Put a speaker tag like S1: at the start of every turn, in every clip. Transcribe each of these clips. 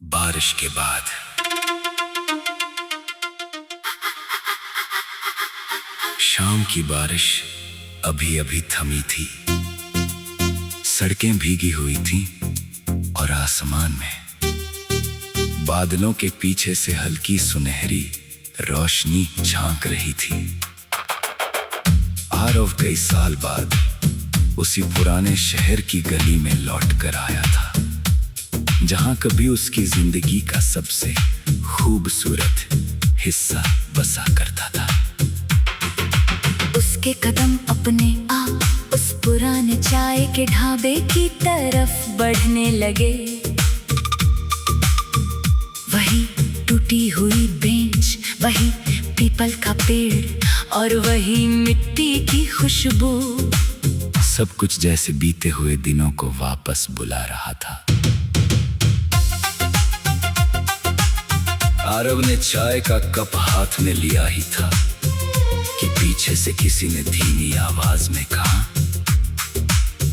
S1: बारिश के बाद शाम की बारिश अभी अभी थमी थी। सड़कें भीगी हुई थीं और आसमान में बादलों के पीछे से हल्की सुनहरी रोशनी झांक रही थी। आरव कई साल बाद उसी पुराने शहर की गली में लौट कर आया था, जहां कभी उसकी जिंदगी का सबसे खूबसूरत हिस्सा बसा करता था।
S2: उसके कदम अपने आप उस पुराने चाय के ढाबे की तरफ बढ़ने लगे। वही टूटी हुई बेंच, वही पीपल का पेड़ और वही मिट्टी की खुशबू,
S1: सब कुछ जैसे बीते हुए दिनों को वापस बुला रहा था। आरव ने चाय का कप हाथ में लिया ही था कि पीछे से किसी ने धीमी आवाज में कहा,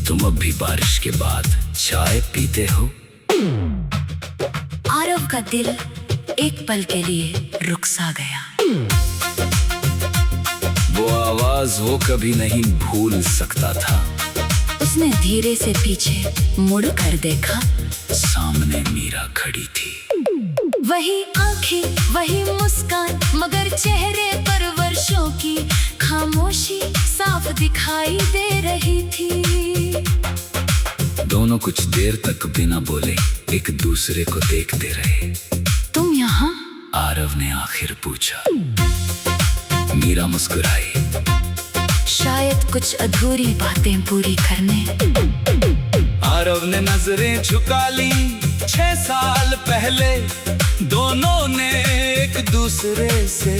S1: तुम अब भी बारिश के बाद चाय पीते हो?
S2: आरव का दिल एक पल के लिए रुक सा गया।
S1: वो आवाज वो कभी नहीं भूल सकता था।
S2: उसने धीरे से पीछे मुड़ कर देखा।
S1: सामने मीरा खड़ी थी।
S2: वही आंखें, वही मुस्कान, मगर चेहरे पर वर्षों की खामोशी साफ दिखाई दे रही थी।
S1: दोनों कुछ देर तक बिना बोले एक दूसरे को देखते रहे।
S2: तुम यहाँ?
S1: आरव ने आखिर पूछा। मीरा मुस्कुराई।
S2: शायद कुछ अधूरी बातें पूरी करने।
S1: आरव ने नजरें झुका ली। 6 साल पहले दोनों ने एक दूसरे से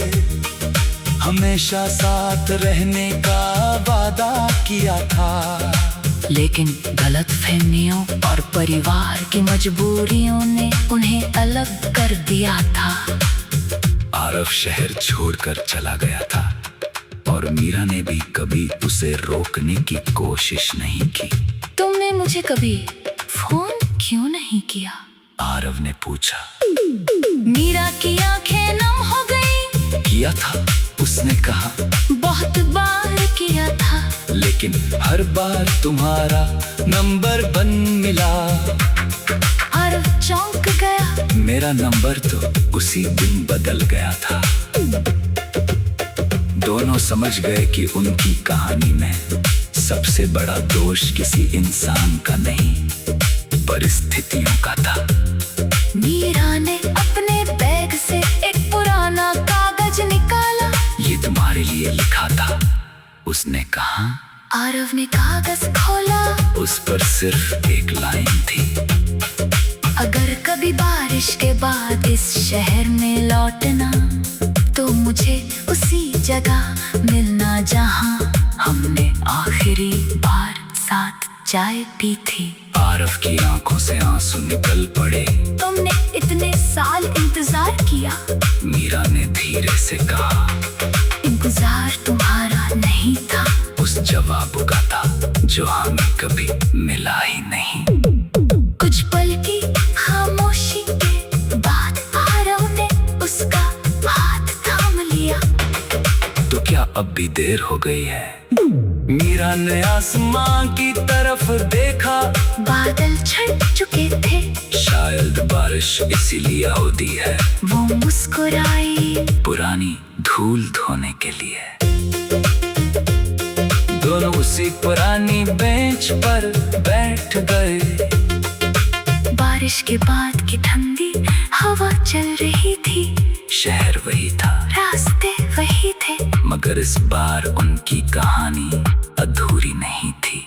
S1: हमेशा साथ रहने का वादा किया था,
S2: लेकिन गलतफहमियों और परिवार की मजबूरियों ने उन्हें अलग कर दिया था।
S1: आरव शहर छोड़कर चला गया था और मीरा ने भी कभी उसे रोकने की कोशिश नहीं की।
S2: तुमने मुझे कभी फोन क्यों नहीं किया?
S1: आरव ने पूछा।
S2: मीरा की आंखें नम हो गई।
S1: किया था, उसने कहा।
S2: बहुत बार किया था,
S1: लेकिन हर बार तुम्हारा नंबर बंद मिला।
S2: आरव चौंक गया।
S1: मेरा नंबर तो उसी दिन बदल गया था। दोनों समझ गए कि उनकी कहानी में सबसे बड़ा दोष किसी इंसान का नहीं, परिस्थितियों का था।
S2: मीरा ने अपने बैग से एक पुराना कागज निकाला।
S1: ये तुम्हारे लिए लिखा था, उसने कहा।
S2: आरव ने कागज खोला।
S1: उस पर सिर्फ एक लाइन थी।
S2: अगर कभी बारिश के बाद इस शहर में लौटना, तो मुझे उसी जगह मिलना जहां हमने आखिरी बार साथ चाय पी थी।
S1: आरव की आंखों से आंसू निकल पड़े।
S2: तुमने इतने साल इंतजार किया,
S1: मीरा ने धीरे से कहा।
S2: इंतजार तुम्हारा नहीं था,
S1: उस जवाब का था जो हमें कभी मिला ही नहीं।
S2: कुछ पल की खामोशी के बाद आरव ने उसका हाथ थाम लिया।
S1: तो क्या अब भी देर हो गई है? मीरा ने आसमां की तरफ देखा।
S2: बादल छट चुके थे।
S1: शायद बारिश इसीलिए होती है।
S2: वो मुस्कुराई।
S1: पुरानी धूल धोने के लिए। दोनों उसी पुरानी बेंच पर बैठ गए।
S2: बारिश के बाद की ठंडी हवा चल रही थी।
S1: शहर वही था,
S2: रास्ते वही थे,
S1: मगर इस बार उनकी कहानी अधूरी नहीं थी।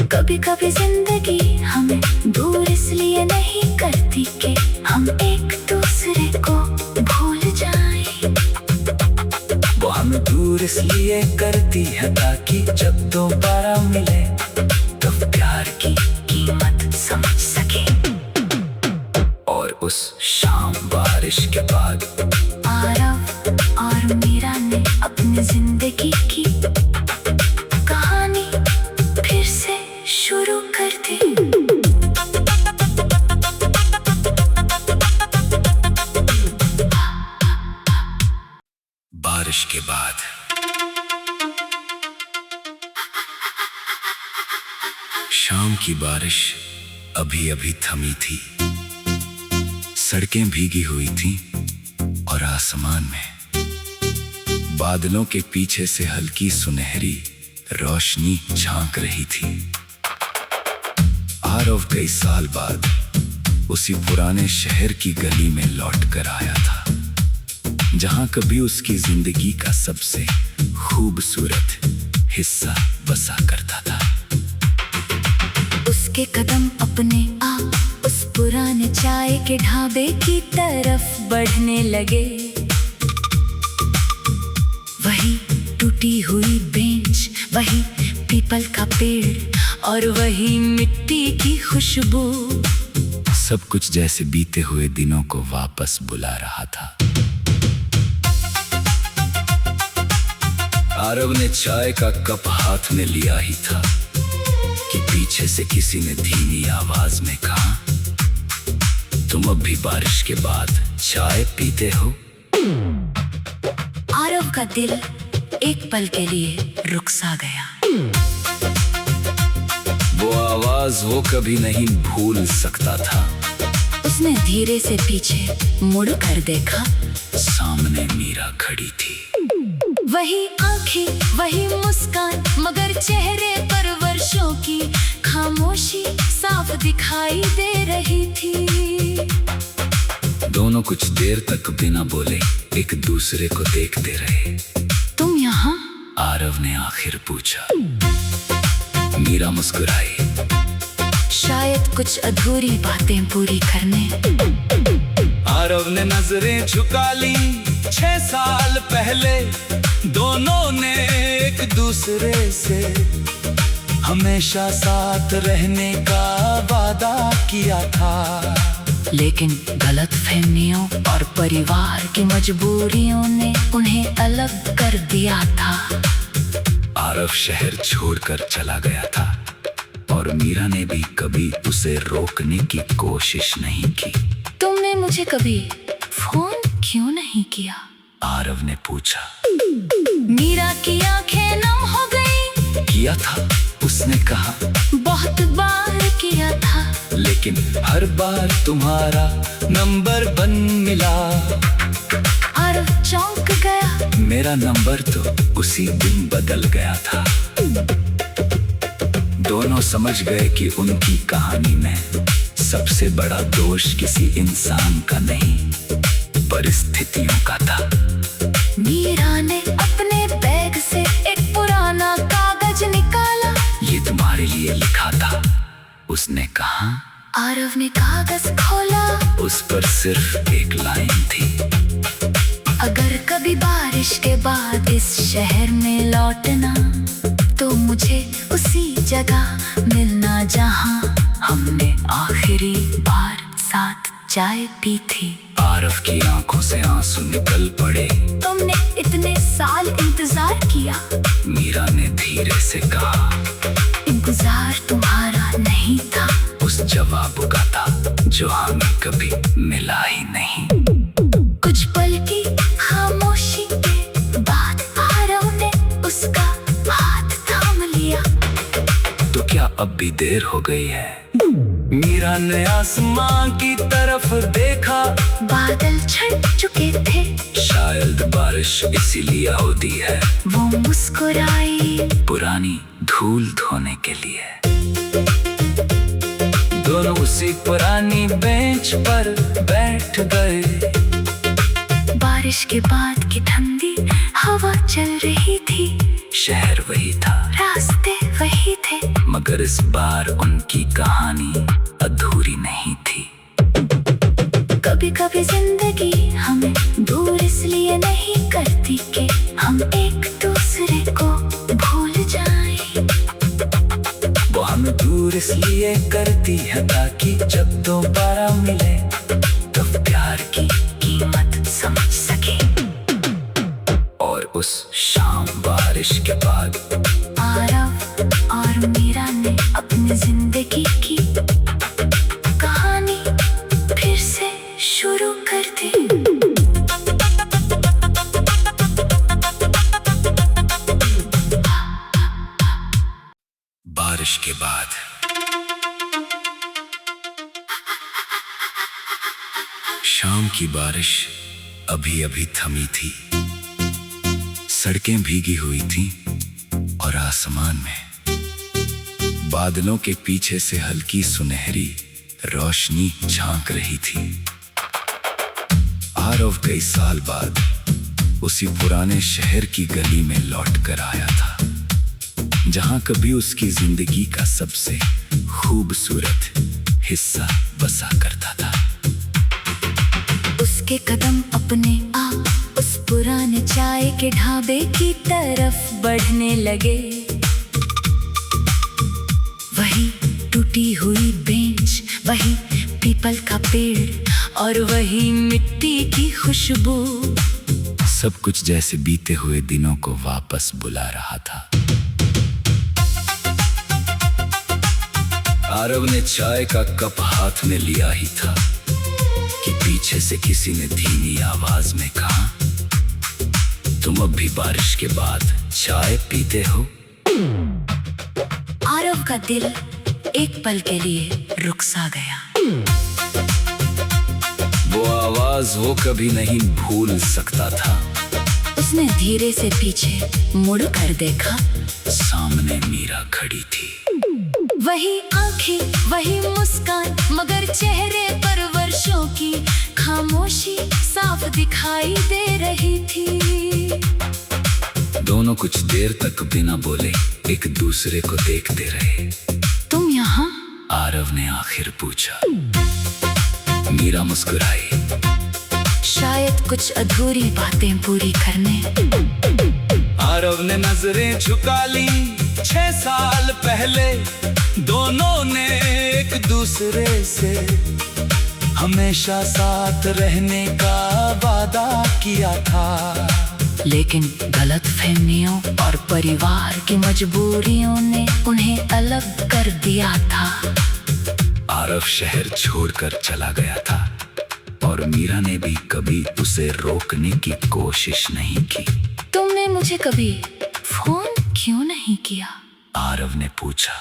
S2: कभी कभी जिंदगी हमें दूर इसलिए नहीं करती कि हम एक दूसरे को भूल जाएं।
S1: वो हमें दूर इसलिए करती है ताकि जब दोबारा मिले तो प्यार की कीमत समझ सके। और उस शाम बारिश के बाद
S2: आरव और मीरा ने अपनी जिंदगी की कहानी फिर से शुरू कर दी।
S1: बारिश के बाद। शाम की बारिश अभी अभी थमी थी, सड़कें भीगी हुई थीं और आसमान में बादलों के पीछे से हल्की सुनहरी रोशनी झांक रही थी। आरव कई साल बाद उसी पुराने शहर की गली में लौट कर आया था, जहां कभी उसकी जिंदगी का सबसे खूबसूरत हिस्सा बसा करता था।
S2: उसके कदम अपने आप उस पुराने चाय के ढाबे की तरफ बढ़ने लगे। वही टूटी हुई बेंच, वही पीपल का पेड़ और वही मिट्टी की खुशबू,
S1: सब कुछ जैसे बीते हुए दिनों को वापस बुला रहा था। आरव ने चाय का कप हाथ में लिया ही था कि पीछे से किसी ने धीमी आवाज में कहा, तुम अब भी बारिश के बाद चाय पीते हो?
S2: आरव का दिल एक पल के लिए रुक सा गया।
S1: वो आवाज वो कभी नहीं भूल सकता था।
S2: उसने धीरे से पीछे मुड़ कर देखा।
S1: सामने मीरा खड़ी थी।
S2: वही आंखें, वही मुस्कान, मगर चेहरे पर वर्षों की खामोशी साफ दिखाई दे रही थी।
S1: दोनों कुछ देर तक बिना बोले एक दूसरे को देखते रहे।
S2: तुम यहाँ?
S1: आरव ने आखिर पूछा। मीरा मुस्कुराई।
S2: शायद कुछ अधूरी बातें पूरी करने।
S1: आरव ने नजरें झुका ली। 6 साल पहले दोनों ने एक दूसरे से हमेशा साथ रहने का वादा किया था,
S2: लेकिन गलतफहमियों और परिवार की मजबूरियों ने उन्हें अलग कर दिया था।
S1: आरव शहर छोड़कर चला गया था और मीरा ने भी कभी उसे रोकने की कोशिश नहीं की।
S2: तुमने मुझे कभी फोन क्यों नहीं किया?
S1: आरव ने पूछा।
S2: मीरा की आंखें नम हो गई।
S1: किया था, उसने कहा।
S2: बहुत बार किया था,
S1: लेकिन हर बार तुम्हारा नंबर बंद मिला।
S2: आरव चौंक गया।
S1: मेरा नंबर तो उसी दिन बदल गया था। दोनों समझ गए कि उनकी कहानी में सबसे बड़ा दोष किसी इंसान का नहीं, परिस्थितियों का था।
S2: मीरा ने अपने बैग से एक पुराना कागज निकाला।
S1: ये तुम्हारे लिए लिखा था, उसने कहा।
S2: आरव ने कागज खोला।
S1: उस पर सिर्फ एक लाइन थी।
S2: अगर कभी बारिश के बाद इस शहर में लौटना, तो मुझे उसी जगह मिलना जहां हमने आखिरी बार साथ चाय पी थी।
S1: आरव की आंखों से आंसू निकल पड़े।
S2: तुमने इतने साल इंतजार किया,
S1: मीरा ने धीरे से कहा।
S2: इंतजार तुम्हारा नहीं था,
S1: उस जवाब का था जो हमें कभी मिला ही नहीं।
S2: कुछ पल की खामोशी के बाद आरव ने उसका हाथ थाम लिया।
S1: तो क्या अब भी देर हो गई है? मीरा ने आसमां की तरफ देखा।
S2: बादल छट चुके थे।
S1: शायद बारिश इसीलिए होती है।
S2: वो मुस्कुराई।
S1: पुरानी धूल धोने के लिए। दोनों उसी पुरानी बेंच पर बैठ गए।
S2: बारिश के बाद की ठंडी हवा चल रही थी।
S1: शहर वही था,
S2: रास्ते वही थे,
S1: मगर इस बार उनकी कहानी अधूरी नहीं थी।
S2: कभी कभी जिंदगी हमें दूर इसलिए नहीं करती कि हम एक दूसरे को भूल जाएं।
S1: वो हमें दूर इसलिए करती है ताकि जब दोबारा मिले तो प्यार की कीमत समझ सके। और उस शाम बारिश के बाद
S2: आरव और मीरा ने अपनी जिंदगी की कहानी फिर से शुरू कर दी।
S1: शाम की बारिश अभी अभी थमी थी। सड़कें भीगी हुई थी और आसमान में बादलों के पीछे से हल्की सुनहरी रोशनी झांक रही थी। आरव कई साल बाद उसी पुराने शहर की गली में लौट कर आया था, जहां कभी उसकी जिंदगी का सबसे खूबसूरत हिस्सा बसा करता था।
S2: उसके कदम अपने आप उस पुराने चाय के ढाबे की तरफ बढ़ने लगे। वही टूटी हुई बेंच, वही पीपल का पेड़ और वही मिट्टी की खुशबू,
S1: सब कुछ जैसे बीते हुए दिनों को वापस बुला रहा था। आरव ने चाय का कप हाथ में लिया ही था कि पीछे से किसी ने धीमी आवाज में कहा, तुम अब भी बारिश के बाद चाय पीते हो?
S2: आरव का दिल एक पल के लिए रुक सा गया।
S1: वो आवाज वो कभी नहीं भूल सकता था।
S2: उसने धीरे से पीछे मुड़ कर देखा।
S1: सामने मीरा खड़ी थी।
S2: वही आंखें, वही मुस्कान, मगर चेहरे पर वर्षों की खामोशी साफ दिखाई दे रही थी।
S1: दोनों कुछ देर तक बिना बोले एक दूसरे को देखते रहे।
S2: तुम यहाँ?
S1: आरव ने आखिर पूछा। मीरा मुस्कुराई।
S2: शायद कुछ अधूरी बातें पूरी करने।
S1: आरव ने नजरें झुका ली। 6 साल पहले दोनों ने एक दूसरे से हमेशा साथ रहने का वादा किया था,
S2: लेकिन गलतफहमियों और परिवार की मजबूरियों ने उन्हें अलग कर दिया था।
S1: आरव शहर छोड़कर चला गया था और मीरा ने भी कभी उसे रोकने की कोशिश नहीं की।
S2: तुमने मुझे कभी फोन क्यों नहीं किया?
S1: आरव ने पूछा।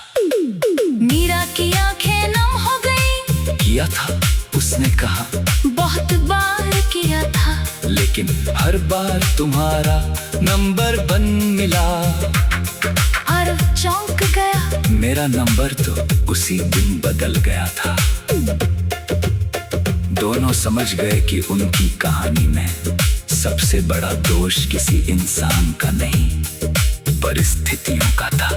S2: मीरा की आंखें नम हो गई।
S1: किया था, उसने कहा।
S2: बहुत बार किया था,
S1: लेकिन हर बार तुम्हारा नंबर बंद मिला।
S2: आरव चौंक गया।
S1: मेरा नंबर तो उसी दिन बदल गया था। दोनों समझ गए कि उनकी कहानी में सबसे बड़ा दोष किसी इंसान का नहीं, परिस्थितियों का था।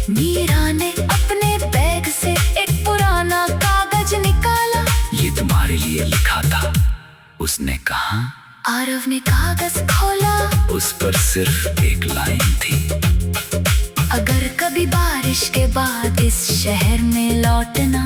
S2: मीरा ने अपने बैग से एक पुराना कागज निकाला।
S1: ये तुम्हारे लिए लिखा था, उसने कहा।
S2: आरव ने कागज खोला।
S1: उस पर सिर्फ एक लाइन थी।
S2: अगर कभी बारिश के बाद इस शहर में लौटना,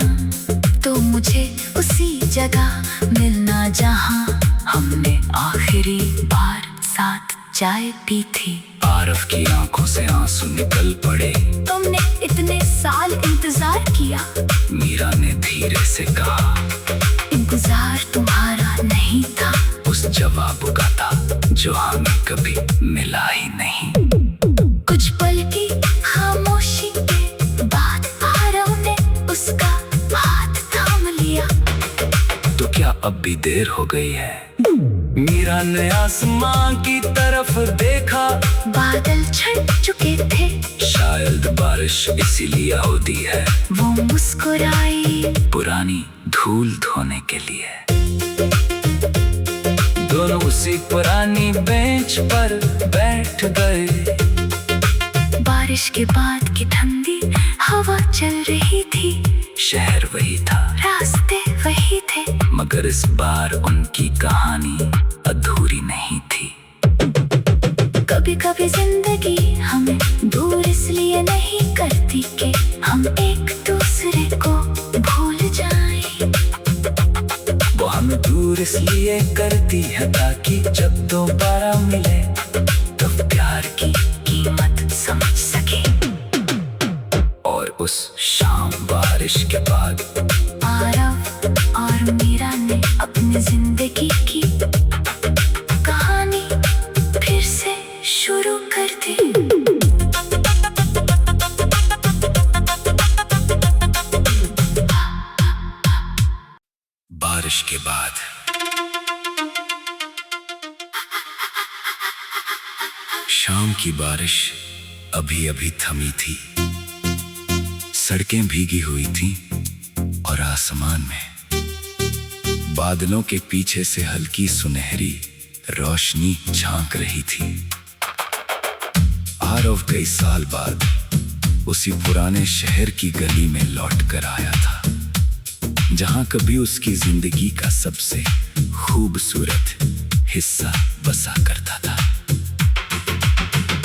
S2: तो मुझे उसी जगह मिलना जहां हमने आखिरी बार साथ चाय पी थी।
S1: आरव की आंखों से आंसू निकल पड़े।
S2: तुमने इतने साल इंतजार किया,
S1: मीरा ने धीरे से कहा।
S2: इंतजार तुम्हारा नहीं था,
S1: उस जवाब का था जो हमें कभी मिला ही नहीं।
S2: कुछ पल की खामोशी के बाद आरव ने उसका हाथ थाम लिया।
S1: तो क्या अब भी देर हो गई है? मीरा ने आसमां की तरफ देखा।
S2: बादल छट चुके थे।
S1: शायद बारिश इसीलिए होती है।
S2: वो मुस्कुराई।
S1: पुरानी धूल धोने के लिए। दोनों उसी पुरानी बेंच पर बैठ गए।
S2: बारिश के बाद की ठंडी हवा चल रही थी।
S1: शहर वही था,
S2: रास्ते वही थे,
S1: मगर इस बार उनकी कहानी अधूरी नहीं थी।
S2: कभी कभी जिंदगी हमें दूर इसलिए नहीं करती कि हम एक दूसरे को भूल जाएं।
S1: वो हमें दूर इसलिए करती है ताकि जब दोबारा मिले तो प्यार की
S2: कीमत समझ सके।
S1: और उस शाम बारिश के बाद
S2: आरव और मीरा ने अपनी जिंदगी की कहानी फिर से शुरू कर दी।
S1: बारिश के बाद शाम की बारिश अभी अभी थमी थी, सड़कें भीगी हुई थीं और आसमान में बादलों के पीछे से हल्की सुनहरी रोशनी झांक रही थी। आरव कई साल बाद उसी पुराने शहर की गली में लौट कर आया था, जहां कभी उसकी जिंदगी का सबसे खूबसूरत हिस्सा बसा करता था।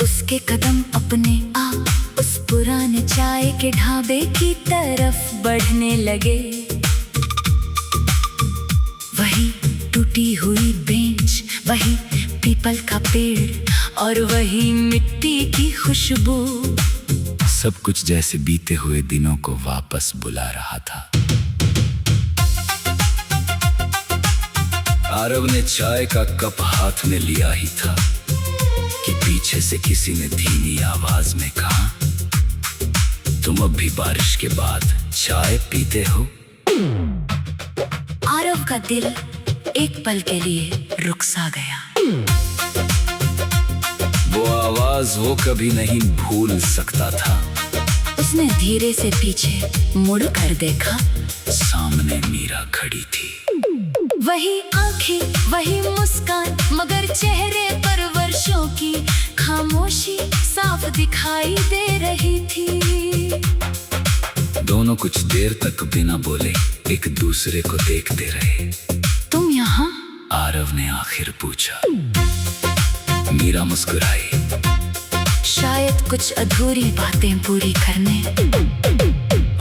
S2: उसके कदम अपने आप उस पुराने चाय के ढाबे की तरफ बढ़ने लगे। वही टूटी हुई बेंच, वही पीपल का पेड़ और वही मिट्टी की खुशबू,
S1: सब कुछ जैसे बीते हुए दिनों को वापस बुला रहा था। आरव ने चाय का कप हाथ में लिया ही था कि पीछे से किसी ने धीमी आवाज में कहा, तुम अब भी बारिश के बाद चाय पीते हो?
S2: आरव का दिल एक पल के लिए रुक सा गया।
S1: वो आवाज वो कभी नहीं भूल सकता था।
S2: उसने धीरे से पीछे मुड़ कर देखा।
S1: सामने मीरा खड़ी थी।
S2: वही आंखें, वही मुस्कान, मगर चेहरे पर वर्षों की खामोशी साफ दिखाई दे रही थी।
S1: दोनों कुछ देर तक बिना बोले एक दूसरे को देखते रहे।
S2: तुम यहाँ?
S1: आरव ने आखिर पूछा। मीरा मुस्कुराई।
S2: शायद कुछ अधूरी बातें पूरी करने।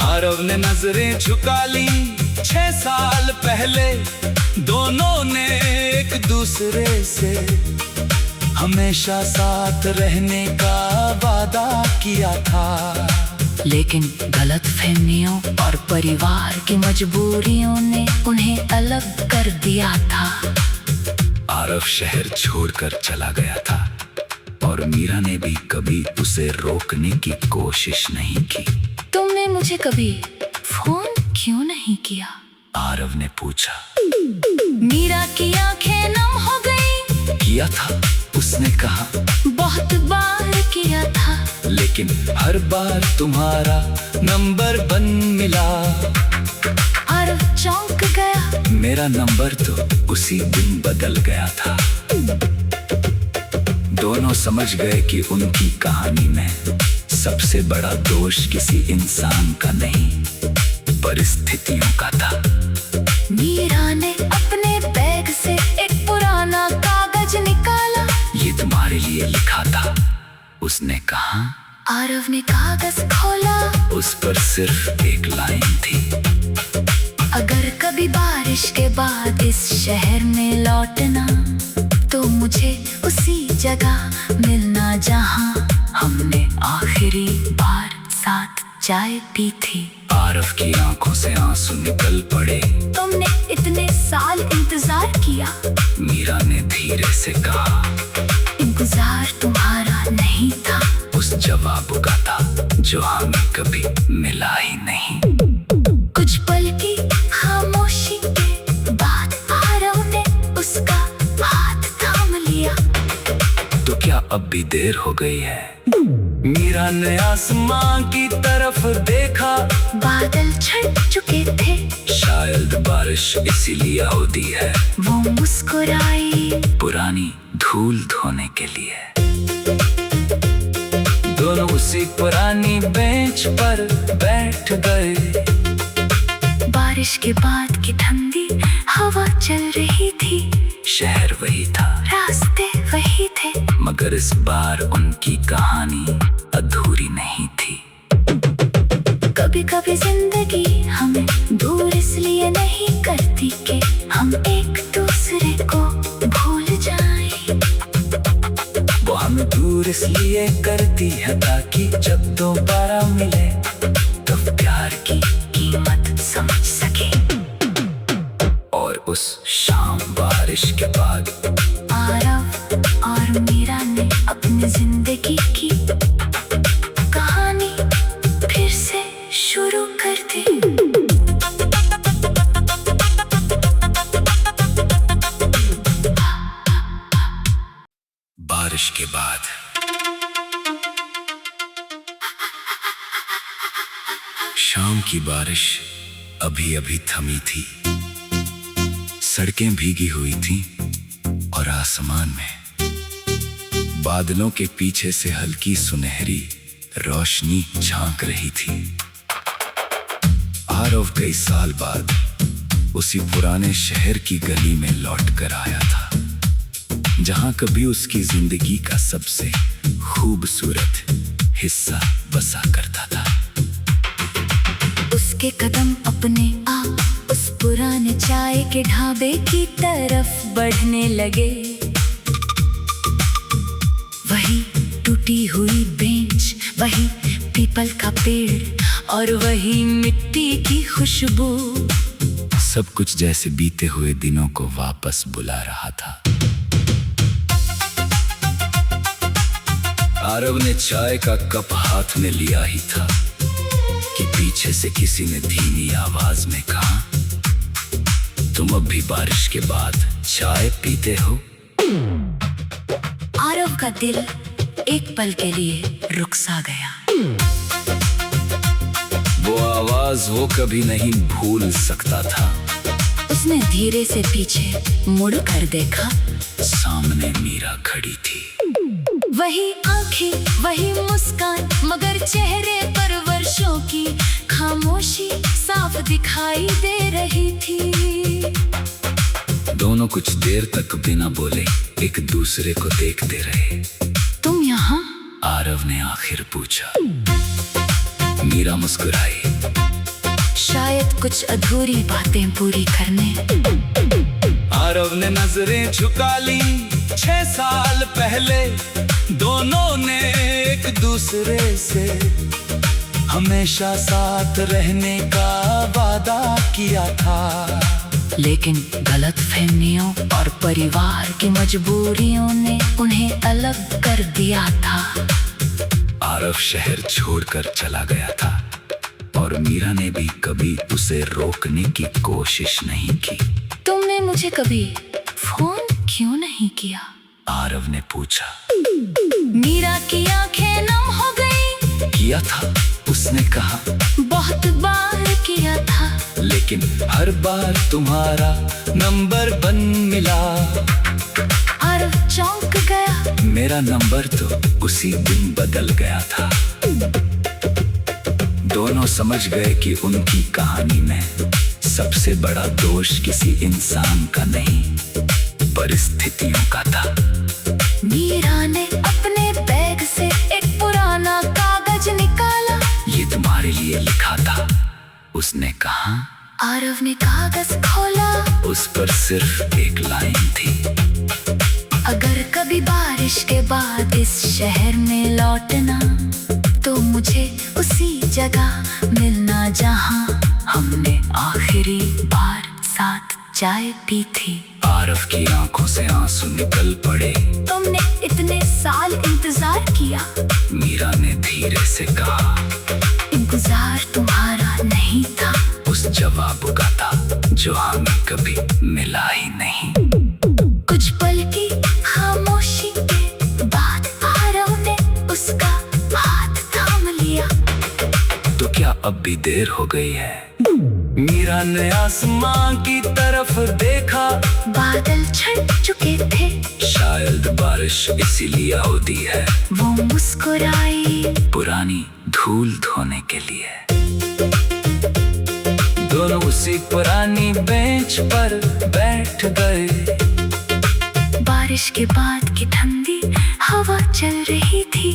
S1: आरव ने नजरें झुका ली। 6 साल पहले दोनों ने एक दूसरे से हमेशा साथ रहने का वादा किया था,
S2: लेकिन गलतफहमियों और परिवार की मजबूरियों ने उन्हें अलग कर दिया था।
S1: आरव शहर छोड़कर चला गया था और मीरा ने भी कभी उसे रोकने की कोशिश नहीं की।
S2: तुमने मुझे कभी फोन क्यों नहीं किया?
S1: आरव ने पूछा।
S2: मीरा की आंखें नम हो गई।
S1: किया था, उसने कहा।
S2: बहुत बार किया था,
S1: लेकिन हर बार तुम्हारा नंबर बंद मिला।
S2: आरव चौंक गया।
S1: मेरा नंबर तो उसी दिन बदल गया था। दोनों समझ गए कि उनकी कहानी में सबसे बड़ा दोष किसी इंसान का नहीं, परिस्थितियों का था।
S2: मीरा ने अपने बैग से एक पुराना कागज निकाला।
S1: ये तुम्हारे लिए लिखा था, उसने कहा।
S2: आरव ने कागज खोला।
S1: उस पर सिर्फ एक लाइन थी।
S2: अगर कभी बारिश के बाद इस शहर में लौटना, तो मुझे उसी जगह मिलना जहां हमने आखिरी बार साथ चाय पी थी।
S1: आरव की आंखों से आंसू निकल पड़े।
S2: तुमने इतने साल इंतजार किया,
S1: मीरा ने धीरे से कहा।
S2: इंतजार तुम्हारा नहीं था,
S1: उस जवाब का था जो हमें कभी मिला ही नहीं।
S2: कुछ पल की खामोशी के बाद आरव ने उसका हाथ थाम लिया।
S1: तो क्या अब भी देर हो गई है? मीरा ने आसमां की तरफ देखा।
S2: बादल छट चुके थे।
S1: शायद बारिश इसीलिए होती है।
S2: वो मुस्कुराई।
S1: पुरानी धूल धोने के लिए। दोनों उसी पुरानी बेंच पर बैठ गए।
S2: बारिश के बाद की ठंडी हवा चल रही थी।
S1: शहर वही था,
S2: रास्ते वही थे,
S1: मगर इस बार उनकी कहानी अधूरी नहीं थी।
S2: कभी कभी जिंदगी हमें दूर इसलिए नहीं करती कि हम एक दूसरे को भूल जाएं।
S1: वो हमें दूर इसलिए करती है ताकि जब दोबारा मिले तो प्यार की
S2: कीमत समझ सके।
S1: और उस शाम बारिश के बाद
S2: आरव और मीरा ने अपनी जिंदगी की कहानी फिर से शुरू कर दी।
S1: के बाद। शाम की बारिश अभी अभी थमी थी, सड़कें भीगी हुई थीं और आसमान में बादलों के पीछे से हल्की सुनहरी रोशनी झांक रही थी। आरव कई साल बाद उसी पुराने शहर की गली में लौट कर आया था, जहां कभी उसकी जिंदगी का सबसे खूबसूरत हिस्सा बसा करता था।
S2: उसके कदम अपने आप उस पुराने चाय के ढाबे की तरफ बढ़ने लगे। वही टूटी हुई बेंच, वही पीपल का पेड़ और वही मिट्टी की खुशबू,
S1: सब कुछ जैसे बीते हुए दिनों को वापस बुला रहा था। आरव ने चाय का कप हाथ में लिया ही था कि पीछे से किसी ने धीमी आवाज में कहा, तुम अब भी बारिश के बाद चाय पीते हो?
S2: आरव का दिल एक पल के लिए रुक सा गया।
S1: वो आवाज वो कभी नहीं भूल सकता था।
S2: उसने धीरे से पीछे मुड़ कर देखा।
S1: सामने मीरा खड़ी थी।
S2: वही आंखें, वही मुस्कान, मगर चेहरे पर वर्षों की खामोशी साफ दिखाई दे रही थी।
S1: दोनों कुछ देर तक बिना बोले एक दूसरे को देखते रहे।
S2: तुम यहाँ?
S1: आरव ने आखिर पूछा। मीरा मुस्कुराई।
S2: शायद कुछ अधूरी बातें पूरी करने।
S1: आरव ने नजरें झुका ली। 6 साल पहले दोनों ने एक दूसरे से हमेशा साथ रहने का वादा किया था,
S2: लेकिन गलतफहमियों और परिवार की मजबूरियों ने उन्हें अलग कर दिया था।
S1: आरव शहर छोड़कर चला गया था और मीरा ने भी कभी उसे रोकने की कोशिश नहीं की।
S2: तुमने मुझे कभी फोन क्यों नहीं किया?
S1: आरव ने पूछा।
S2: मीरा की आंखें नम हो गई।
S1: किया था, उसने कहा।
S2: बहुत बार किया था,
S1: लेकिन हर बार तुम्हारा नंबर बंद मिला।
S2: आरव चौंक गया।
S1: मेरा नंबर तो उसी दिन बदल गया था। दोनों समझ गए कि उनकी कहानी में सबसे बड़ा दोष किसी इंसान का नहीं, परिस्थितियों का था।
S2: मीरा ने अपने बैग से एक पुराना कागज निकाला।
S1: ये तुम्हारे लिए लिखा था, उसने कहा।
S2: आरव ने कागज खोला।
S1: उस पर सिर्फ एक लाइन थी।
S2: अगर कभी बारिश के बाद इस शहर में लौटना, तो मुझे उसी जगह मिलना जहां हमने आखिरी बार साथ चाय पी थी।
S1: आरव की आंखों से आंसू निकल पड़े।
S2: तुमने इतने साल इंतजार किया,
S1: मीरा ने धीरे से कहा।
S2: इंतजार तुम्हारा नहीं था,
S1: उस जवाब का था जो हमें कभी मिला ही नहीं।
S2: कुछ पल की खामोशी के बाद आरव ने उसका हाथ थाम लिया।
S1: तो क्या अब भी देर हो गई है? मीरा ने आसमां की तरफ देखा।
S2: बादल छट चुके थे।
S1: शायद बारिश इसीलिए होती है।
S2: वो मुस्कुराई।
S1: पुरानी धूल धोने के लिए। दोनों उसी पुरानी बेंच पर बैठ गए।
S2: बारिश के बाद की ठंडी हवा चल रही थी।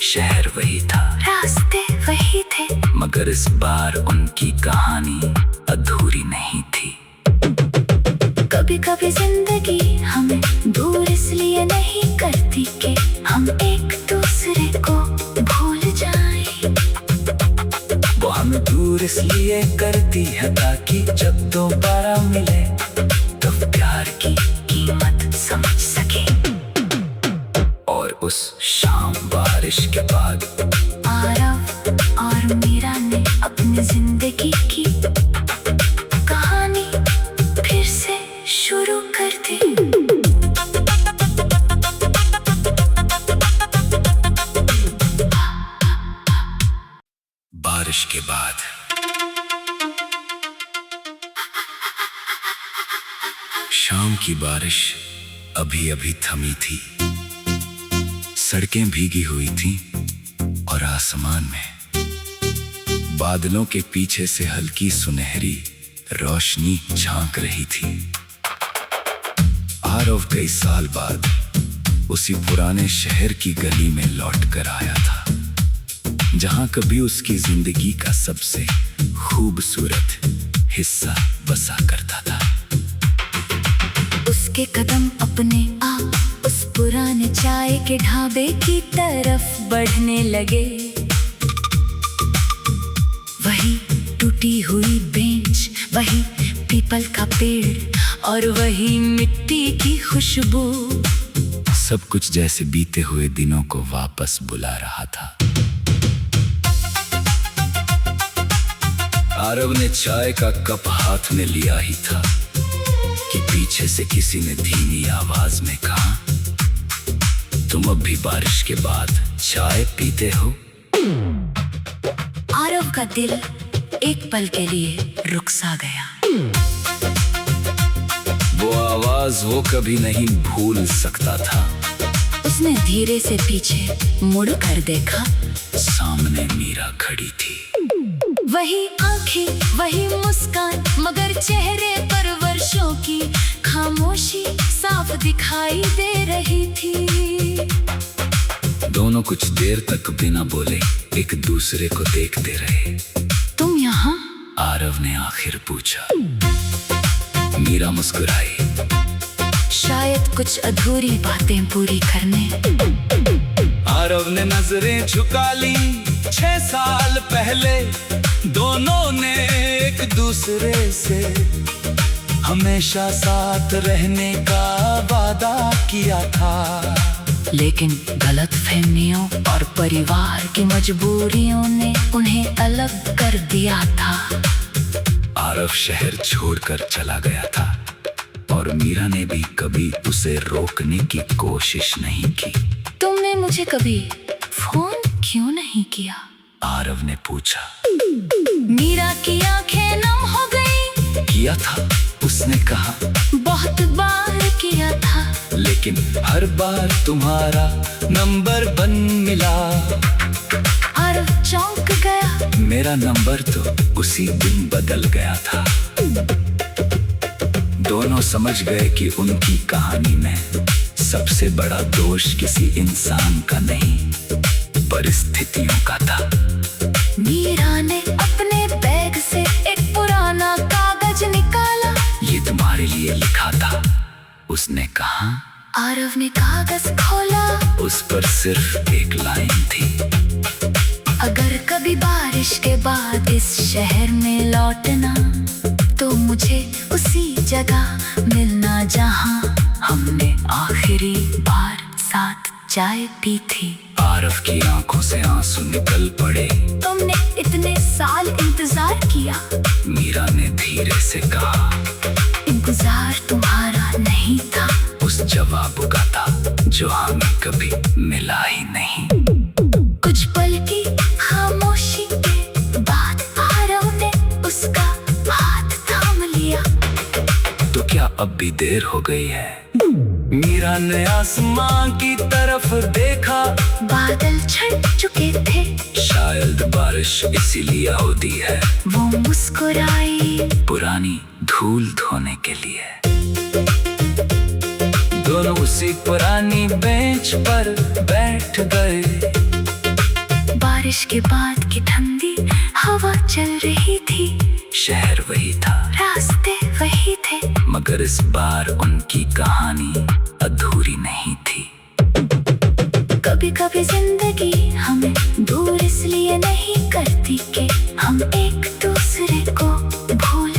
S1: शहर वही था,
S2: रास्ते वही थे,
S1: मगर इस बार उनकी कहानी अधूरी नहीं थी।
S2: कभी कभी जिंदगी हमें दूर इसलिए नहीं करती कि हम एक दूसरे को भूल जाएं।
S1: वो हमें दूर इसलिए करती है ताकि जब दोबारा मिले तो प्यार की कीमत समझ सके। और उस शाम बारिश के बाद
S2: आरव और मीरा ने अपनी जिंदगी की कहानी फिर से शुरू कर दी।
S1: शाम की बारिश अभी अभी थमी थी। सड़कें भीगी हुई थी और आसमान में बादलों के पीछे से हल्की सुनहरी रोशनी झांक रही थी। आरव कई साल बाद उसी पुराने शहर की गली में लौट कर आया था, जहां कभी उसकी जिंदगी का सबसे खूबसूरत हिस्सा बसा करता था।
S2: उसके कदम अपने आप उस पुराने चाय के ढाबे की तरफ बढ़ने लगे। वही टूटी हुई बेंच, वही पीपल का पेड़ और वही मिट्टी की खुशबू,
S1: सब कुछ जैसे बीते हुए दिनों को वापस बुला रहा था। आरव ने चाय का कप हाथ में लिया ही था कि पीछे से किसी ने धीमी आवाज में कहा, तुम अब भी बारिश के बाद चाय पीते हो?
S2: आरव का दिल एक पल के लिए रुक सा गया।
S1: वो आवाज वो कभी नहीं भूल सकता था।
S2: उसने धीरे से पीछे मुड़ कर देखा।
S1: सामने मीरा खड़ी थी।
S2: वही आंखें, वही मुस्कान, मगर चेहरे पर वर्षों की खामोशी साफ दिखाई दे रही थी।
S1: दोनों कुछ देर तक बिना बोले एक दूसरे को देखते रहे।
S2: तुम यहाँ?
S1: आरव ने आखिर पूछा। मीरा मुस्कुराई।
S2: शायद कुछ अधूरी बातें पूरी करने।
S1: आरव ने नजरें झुका ली। 6 साल पहले दोनों ने एक दूसरे से हमेशा साथ रहने का वादा किया था,
S2: लेकिन गलतफहमियों और परिवार की मजबूरियों ने उन्हें अलग कर दिया था।
S1: आरव शहर छोड़कर चला गया था और मीरा ने भी कभी उसे रोकने की कोशिश नहीं की।
S2: तुमने मुझे कभी फोन क्यों नहीं किया?
S1: आरव ने पूछा।
S2: मीरा की आंखें नम हो गई।
S1: किया था, उसने कहा।
S2: बहुत बार किया था,
S1: लेकिन हर बार तुम्हारा नंबर बंद मिला।
S2: आरव चौंक गया।
S1: मेरा नंबर तो उसी दिन बदल गया था। दोनों समझ गए कि उनकी कहानी में सबसे बड़ा दोष किसी इंसान का नहीं, परिस्थितियों का था।
S2: मीरा ने अपने बैग से एक पुराना कागज निकाला।
S1: ये तुम्हारे लिए लिखा था, उसने कहा।
S2: आरव ने कागज खोला।
S1: उस पर सिर्फ एक लाइन थी।
S2: अगर कभी बारिश के बाद इस शहर में लौटना, तो मुझे उसी जगह मिलना जहां हमने आखिरी बार साथ चाय पी थी।
S1: आरव की आंखों से आंसू निकल पड़े।
S2: तुमने इतने साल इंतजार किया,
S1: मीरा ने धीरे से कहा।
S2: इंतजार तुम्हारा नहीं था,
S1: उस जवाब का था जो हमें कभी मिला ही नहीं।
S2: कुछ पल की खामोशी के बाद आरव ने उसका हाथ थाम लिया।
S1: तो क्या अब भी देर हो गई है? मीरा ने आसमां की तरफ देखा।
S2: बादल छट चुके थे।
S1: शायद बारिश इसीलिए होती है।
S2: वो मुस्कुराई।
S1: पुरानी धूल धोने के लिए। दोनों उसी पुरानी बेंच पर बैठ गए।
S2: बारिश के बाद की ठंडी हवा चल रही थी।
S1: शहर वही था,
S2: रास्ते वही थे,
S1: मगर इस बार उनकी कहानी अधूरी नहीं थी।
S2: कभी कभी जिंदगी हमें दूर इसलिए नहीं करती कि हम एक दूसरे को भूल